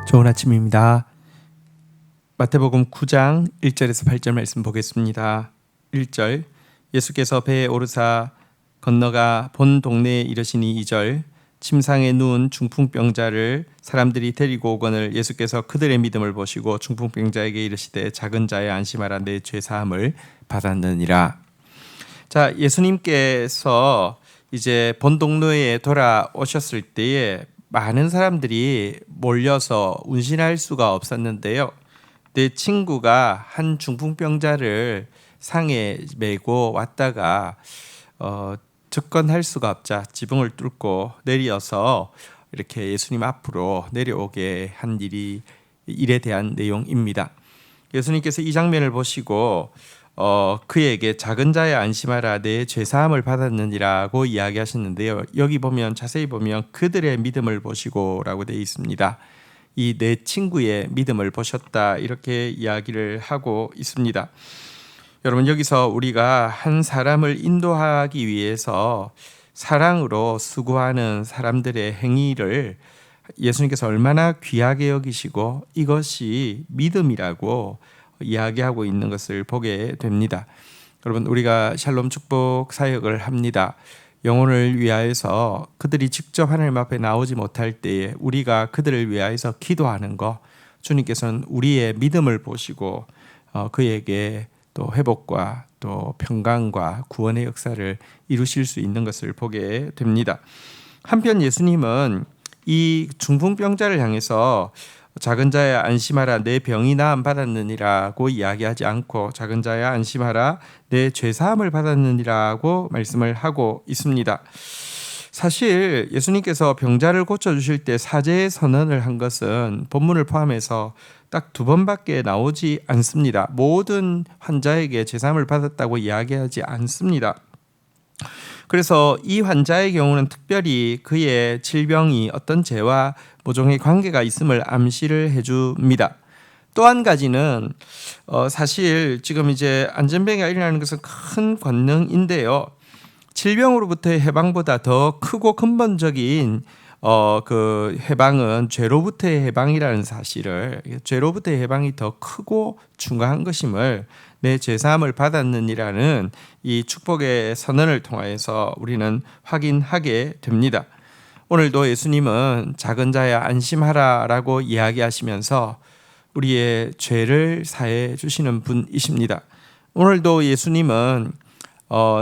좋은 아침입니다. 마태복음 9장 1절에서 8절 말씀 보겠습니다. 1절 예수께서 배에 오르사 건너가 본 동네에 이르시니 2절 침상에 누운 중풍병자를 사람들이 데리고 오거늘 예수께서 그들의 믿음을 보시고 중풍병자에게 이르시되 작은 자의 안심하라 내 죄 사함을 받았느니라. 자, 예수님께서 이제 본 동네에 돌아오셨을 때에 많은 사람들이 몰려서 운신할 수가 없었는데요. 내 친구가 한 중풍병자를 상에 메고 왔다가 접근할 수가 없자 지붕을 뚫고 내려서 이렇게 예수님 앞으로 내려오게 한 일에 대한 내용입니다. 예수님께서 이 장면을 보시고 그에게 작은 자의 안심하라 내 죄사함을 받았느니라고 이야기하셨는데요. 여기 보면 자세히 보면 그들의 믿음을 보시고라고 되어 있습니다. 이 내 친구의 믿음을 보셨다 이렇게 이야기를 하고 있습니다. 여러분 여기서 우리가 한 사람을 인도하기 위해서 사랑으로 수고하는 사람들의 행위를 예수님께서 얼마나 귀하게 여기시고 이것이 믿음이라고 이야기하고 있는 것을 보게 됩니다. 여러분 우리가 샬롬 축복 사역을 합니다. 영혼을 위하여서 그들이 직접 하나님 앞에 나오지 못할 때에 우리가 그들을 위하여서 기도하는 것 주님께서는 우리의 믿음을 보시고 그에게 또 회복과 또 평강과 구원의 역사를 이루실 수 있는 것을 보게 됩니다. 한편 예수님은 이 중풍병자를 향해서 작은 자야 안심하라 내 병이 나음 받았느니라고 이야기하지 않고 작은 자야 안심하라 내 죄사함을 받았느니라고 말씀을 하고 있습니다. 사실 예수님께서 병자를 고쳐주실 때 사죄의 선언을 한 것은 본문을 포함해서 딱 2번밖에 나오지 않습니다. 모든 환자에게 죄사함을 받았다고 이야기하지 않습니다. 그래서 이 환자의 경우는 특별히 그의 질병이 어떤 죄와 모종의 관계가 있음을 암시를 해줍니다. 또 한 가지는 사실 지금 이제 안전병이 일어나는 것은 큰 권능인데요. 질병으로부터의 해방보다 더 크고 근본적인 그 해방은 죄로부터의 해방이라는 사실을 죄로부터의 해방이 더 크고 중요한 것임을 내 죄사함을 받았느니라는 이 축복의 선언을 통하여서 우리는 확인하게 됩니다. 오늘도 예수님은 작은 자야 안심하라라고 이야기하시면서 우리의 죄를 사해 주시는 분이십니다. 오늘도 예수님은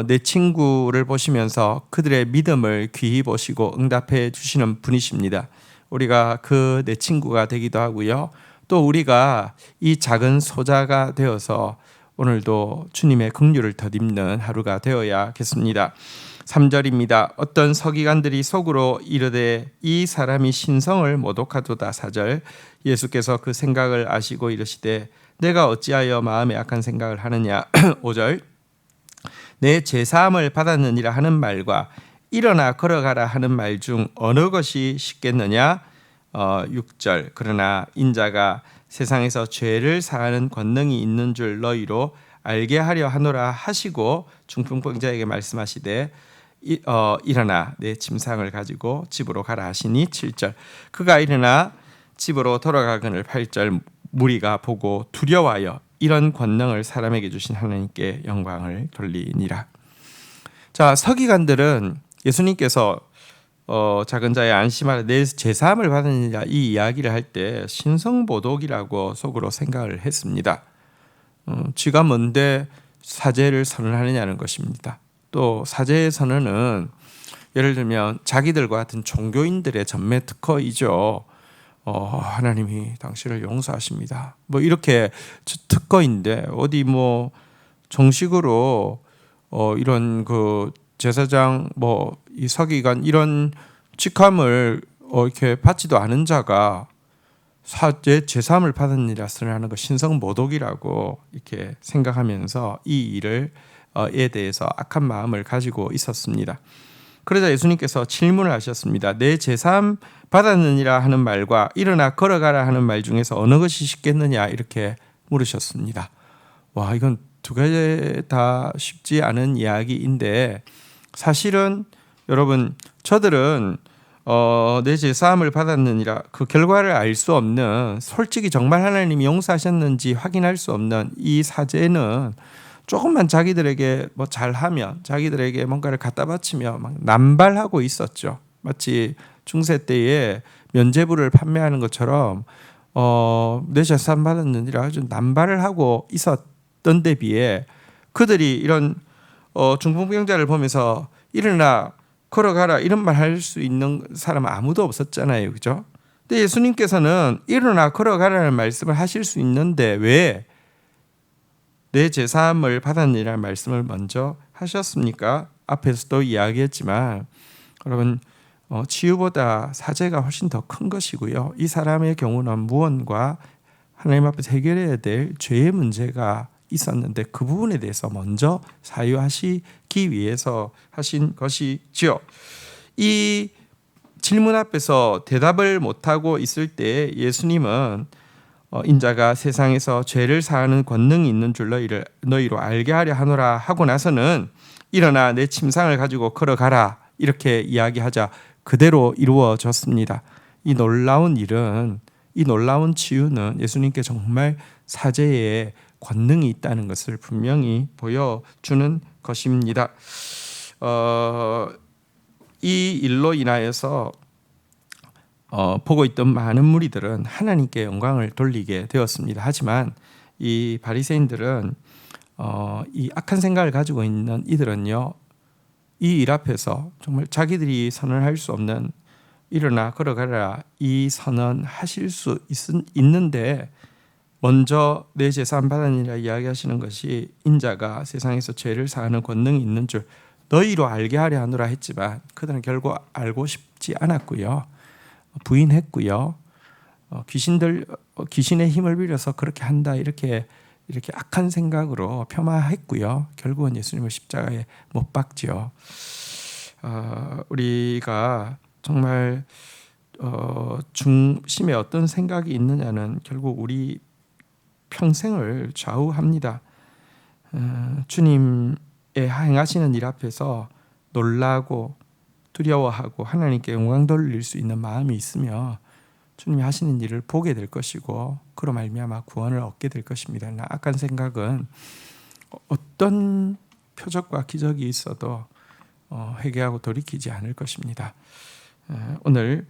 내 친구를 보시면서 그들의 믿음을 귀히 보시고 응답해 주시는 분이십니다. 우리가 그 내 친구가 되기도 하고요. 또 우리가 이 작은 소자가 되어서 오늘도 주님의 긍휼을 덧입는 하루가 되어야겠습니다. 3절입니다. 어떤 서기관들이 속으로 이르되 이 사람이 신성을 모독하도다. 4절 예수께서 그 생각을 아시고 이르시되 내가 어찌하여 마음에 악한 생각을 하느냐. 5절 내 죄사함을 받았느니라 하는 말과 일어나 걸어가라 하는 말 중 어느 것이 쉽겠느냐. 6절 그러나 인자가 세상에서 죄를 사하는 권능이 있는 줄 너희로 알게 하려 하노라 하시고 중풍병자에게 말씀하시되 일어나 내 침상을 가지고 집으로 가라 하시니 7절 그가 일어나 집으로 돌아가거늘 8절 무리가 보고 두려워하여 이런 권능을 사람에게 주신 하나님께 영광을 돌리니라. 자, 서기관들은 예수님께서 작은 자의 안심하라 내 죄사함을 받으니라 이 이야기를 할 때 신성모독이라고 속으로 생각을 했습니다. 쥐가 뭔데 사죄를 선언하느냐는 것입니다. 또 사죄의 선언은 예를 들면 자기들과 같은 종교인들의 전매 특허이죠. 하나님이 당신을 용서하십니다. 뭐 이렇게 특허인데 어디 뭐 정식으로 이런 그 제사장 뭐 이 서기관 이런 직함을 이렇게 받지도 않은 자가 사죄 죄사함을 받으니라 선언하는 것 신성모독이라고 이렇게 생각하면서 이 일을 에 대해서 악한 마음을 가지고 있었습니다. 그러자 예수님께서 질문을 하셨습니다. 내 죄사함 받았느니라 하는 말과 일어나 걸어가라 하는 말 중에서 어느 것이 쉽겠느냐 이렇게 물으셨습니다. 와, 이건 두 가지 다 쉽지 않은 이야기인데 사실은 여러분 저들은 내 제사함을 받았느니라. 그 결과를 알 수 없는, 솔직히 정말 하나님이 용서하셨는지 확인할 수 없는 이 사제는 조금만 자기들에게 뭐 잘하면, 자기들에게 뭔가를 갖다 바치며 막 남발하고 있었죠. 마치 중세 때에 면죄부를 판매하는 것처럼 내 제사함 받았느니라 아주 남발을 하고 있었던 데 비해, 그들이 이런 중풍병자를 보면서 일어나 걸어가라 이런 말 할 수 있는 사람은 아무도 없었잖아요, 그죠? 근데 예수님께서는 일어나 걸어가라는 말씀을 하실 수 있는데 왜 내 제사함을 받았느니라는 말씀을 먼저 하셨습니까? 앞에서도 이야기했지만 여러분, 치유보다 사죄가 훨씬 더 큰 것이고요. 이 사람의 경우는 무언가 하나님 앞에서 해결해야 될 죄의 문제가 있었는데 그 부분에 대해서 먼저 사유하시기 위해서 하신 것이지요. 이 질문 앞에서 대답을 못하고 있을 때 예수님은 인자가 세상에서 죄를 사하는 권능이 있는 줄 너희로 알게 하려 하노라 하고 나서는 일어나 내 침상을 가지고 걸어가라 이렇게 이야기하자 그대로 이루어졌습니다. 이 놀라운 일은, 이 놀라운 치유는 예수님께 정말 사죄의 권능이 있다는 것을 분명히 보여주는 것입니다. 이 일로 인하여서 보고 있던 많은 무리들은 하나님께 영광을 돌리게 되었습니다. 하지만 이 바리새인들은 이 악한 생각을 가지고 있는 이들은요, 이 일 앞에서 정말 자기들이 선언할 수 없는 일어나 걸어가라 이 선언하실 수 있는데 먼저 내 제사함 받았느니라 이야기하시는 것이 인자가 세상에서 죄를 사하는 권능이 있는 줄 너희로 알게 하려 하노라 했지만 그들은 결국 알고 싶지 않았고요. 부인했고요. 귀신의 힘을 빌려서 그렇게 한다 이렇게 악한 생각으로 폄하했고요. 결국은 예수님을 십자가에 못 박지요. 우리가 정말 중심에 어떤 생각이 있느냐는 결국 우리 평생을 좌우합니다. 주님의 행하시는 일 앞에서 놀라고 두려워하고 하나님께 영광 돌릴 수 있는 마음이 있으며 주님이 하시는 일을 보게 될 것이고 그로 말미암아 구원을 얻게 될 것입니다. 악한 생각은 어떤 표적과 기적이 있어도 회개하고 돌이키지 않을 것입니다. 오늘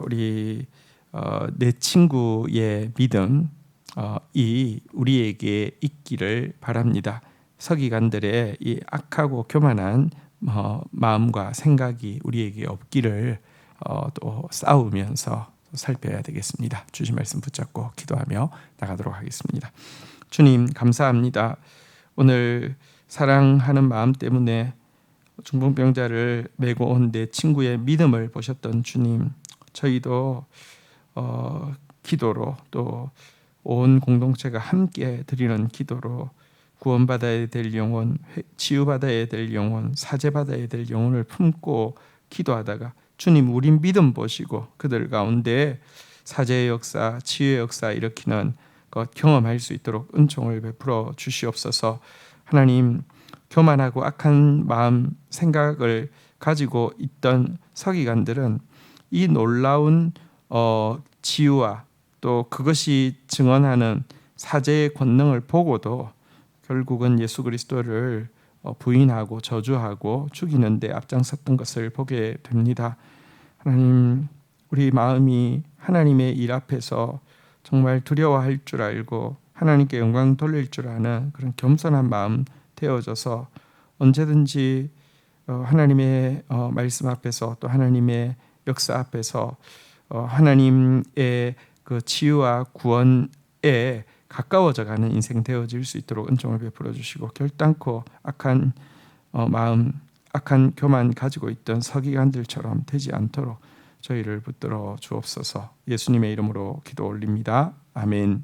우리 내 친구의 믿음 이 우리에게 있기를 바랍니다. 서기관들의 이 악하고 교만한 마음과 생각이 우리에게 없기를 또 싸우면서 살펴야 되겠습니다. 주신 말씀 붙잡고 기도하며 나가도록 하겠습니다. 주님 감사합니다. 오늘 사랑하는 마음 때문에 중풍병자를 메고 온 내 친구의 믿음을 보셨던 주님, 저희도 기도로 또 온 공동체가 함께 드리는 기도로 구원받아야 될 영혼, 치유받아야 될 영혼, 사죄받아야 될 영혼을 품고 기도하다가 주님 우리 믿음 보시고 그들 가운데 사죄의 역사, 치유의 역사 일으키는 것 경험할 수 있도록 은총을 베풀어 주시옵소서. 하나님, 교만하고 악한 마음, 생각을 가지고 있던 서기관들은 이 놀라운 치유와 또 그것이 증언하는 사죄의 권능을 보고도 결국은 예수 그리스도를 부인하고 저주하고 죽이는 데 앞장섰던 것을 보게 됩니다. 하나님, 우리 마음이 하나님의 일 앞에서 정말 두려워할 줄 알고 하나님께 영광 돌릴 줄 아는 그런 겸손한 마음 되어져서 언제든지 하나님의 말씀 앞에서 또 하나님의 역사 앞에서 하나님의 그 치유와 구원에 가까워져가는 인생 되어질 수 있도록 은총을 베풀어 주시고 결단코 악한 마음, 악한 교만 가지고 있던 서기관들처럼 되지 않도록 저희를 붙들어 주옵소서. 예수님의 이름으로 기도 올립니다. 아멘.